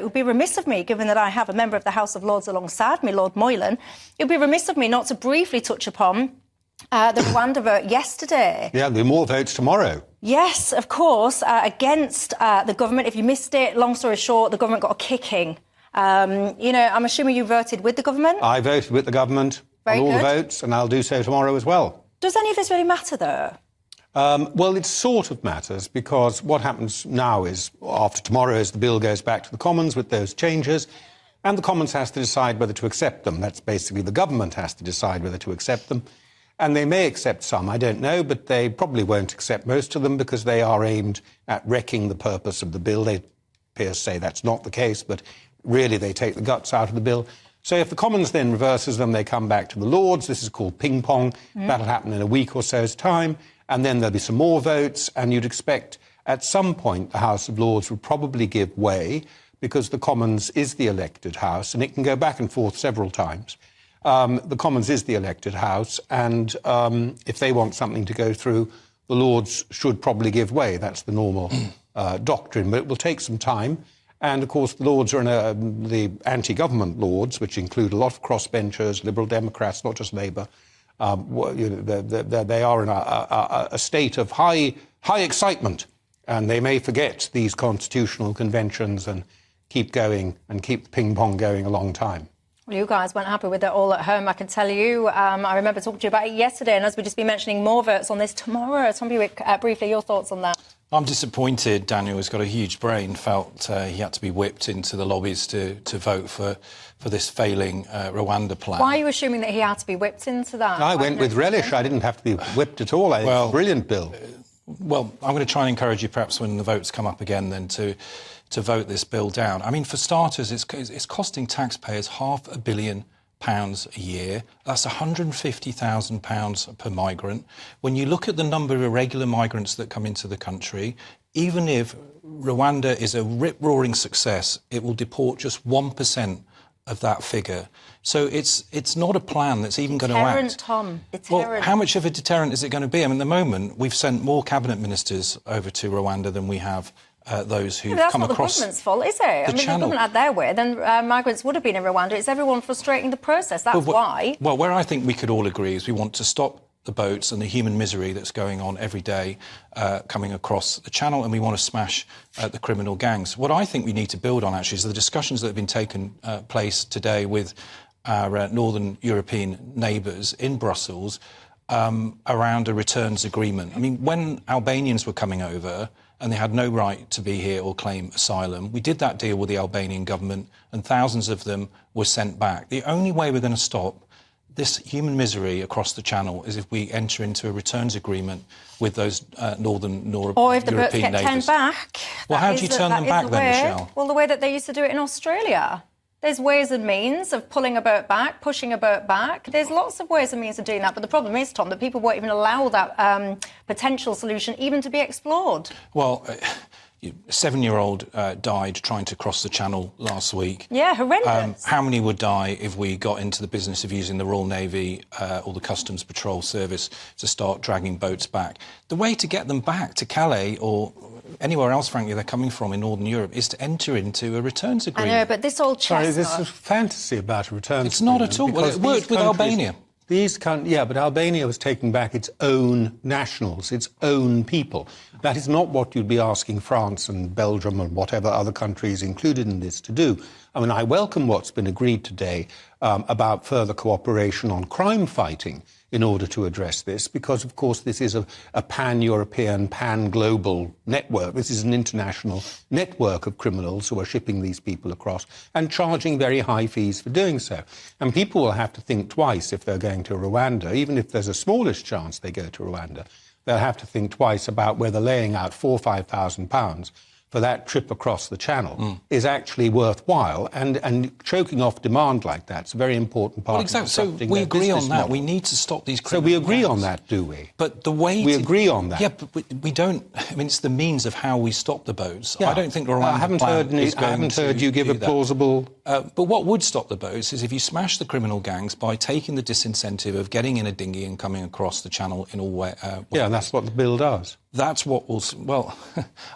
it would be remiss of me, given that I have a member of the House of Lords alongside me, Lord Moylan, it would be remiss of me not to briefly touch upon the Rwanda vote yesterday. Yeah, there'll be more votes tomorrow. Yes, of course, against the government. If you missed it, long story short, the government got a kicking. I'm assuming you voted with the government? I voted with the government on all the votes, and I'll do so tomorrow as well. Does any of this really matter, though? Well, it sort of matters, because what happens now is, after tomorrow, is the bill goes back to the Commons with those changes, and the Commons has to decide whether to accept them. That's basically the government has to decide whether to accept them. And they may accept some, I don't know, but they probably won't accept most of them because they are aimed at wrecking the purpose of the bill. They appear to say that's not the case, but really they take the guts out of the bill. So if the Commons then reverses them, they come back to the Lords. This is called ping pong. That'll happen in a week or so's time. And then there'll be some more votes. And you'd expect at some point the House of Lords would probably give way, because the Commons is the elected House, and it can go back and forth several times. The Commons is the elected House, and if they want something to go through, the Lords should probably give way. That's the normal doctrine, but it will take some time. And, of course, the Lords are the anti-government Lords, which include a lot of crossbenchers, Liberal Democrats, not just Labour. They are in a state of high excitement, and they may forget these constitutional conventions and keep going and keep the ping-pong going a long time. Well, you guys weren't happy with it all at home, I can tell you. I remember talking to you about it yesterday, and as we've just been mentioning, more votes on this tomorrow. Tom Bewick, briefly, your thoughts on that? I'm disappointed. Daniel has got a huge brain, felt he had to be whipped into the lobbies to vote for this failing Rwanda plan. Why are you assuming that he had to be whipped into that? I went with relish. I didn't have to be whipped at all. It's a brilliant bill. Well, I'm going to try and encourage you, perhaps, when the votes come up again, then to vote this bill down. I mean, for starters, it's costing taxpayers £500 million a year. That's £150,000 per migrant. When you look at the number of irregular migrants that come into the country, even if Rwanda is a rip-roaring success, it will deport just 1% of that figure. So it's not a plan that's even going to act. Deterrent, Tom. Deterrent. Well, how much of a deterrent is it going to be? I mean, at the moment, we've sent more cabinet ministers over to Rwanda than we have those who've come across the channel. That's not the government's fault, is it? I mean, if the government had their way, then migrants would have been in Rwanda. It's everyone frustrating the process. That's why. Well, where I think we could all agree is we want to stop the boats and the human misery that's going on every day coming across the channel, and we want to smash the criminal gangs. What I think we need to build on, actually, is the discussions that have been taken place today with our northern European neighbours in Brussels around a returns agreement. I mean, when Albanians were coming over and they had no right to be here or claim asylum, we did that deal with the Albanian government, and thousands of them were sent back. The only way we're going to stop this human misery across the channel is if we enter into a returns agreement with those northern European neighbours. Or if the boats get turned back. Well, how do you turn them back then, Michelle? Well, the way that they used to do it in Australia. There's ways and means of pulling a boat back, pushing a boat back. There's lots of ways and means of doing that. But the problem is, Tom, that people won't even allow that potential solution even to be explored. Well, a 7-year-old died trying to cross the channel last week. Yeah, horrendous. How many would die if we got into the business of using the Royal Navy or the Customs Patrol Service to start dragging boats back? The way to get them back to Calais or anywhere else, frankly, they're coming from in Northern Europe, is to enter into a returns agreement. I know, but this old chestnut... Sorry, this is fantasy about a returns It's not at all. Well, it worked with Albania. Yeah, but Albania was taking back its own nationals, its own people. That is not what you'd be asking France and Belgium and whatever other countries included in this to do. I mean, I welcome what's been agreed today about further cooperation on crime fighting in order to address this, because, of course, this is a pan-European, pan-global network. This is an international network of criminals who are shipping these people across and charging very high fees for doing so. And people will have to think twice if they're going to Rwanda, even if there's a smallish chance they go to Rwanda. They'll have to think twice about whether laying out £4,000 or £5,000 for that trip across the channel is actually worthwhile, and choking off demand like that's a very important part of exactly. So we agree on that. Model. We need to stop these criminal So we agree gangs. on that, do we? But the way we agree on that. Yeah, but we don't. I mean, it's the means of how we stop the boats. Yeah. I don't think Rwanda I haven't heard you give a plausible. But what would stop the boats is if you smash the criminal gangs by taking the disincentive of getting in a dinghy and coming across the channel in all way. Yeah, and that's what the bill does. That's what will... Well,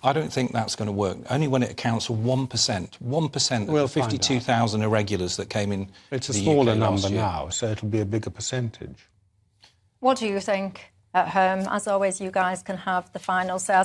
I don't think that's going to work. Only when it accounts for 1%. 1% of We'll the 52,000 irregulars that came in. It's a the smaller UK last number year. now, so it'll be a bigger percentage. What do you think at home? As always, you guys can have the final say.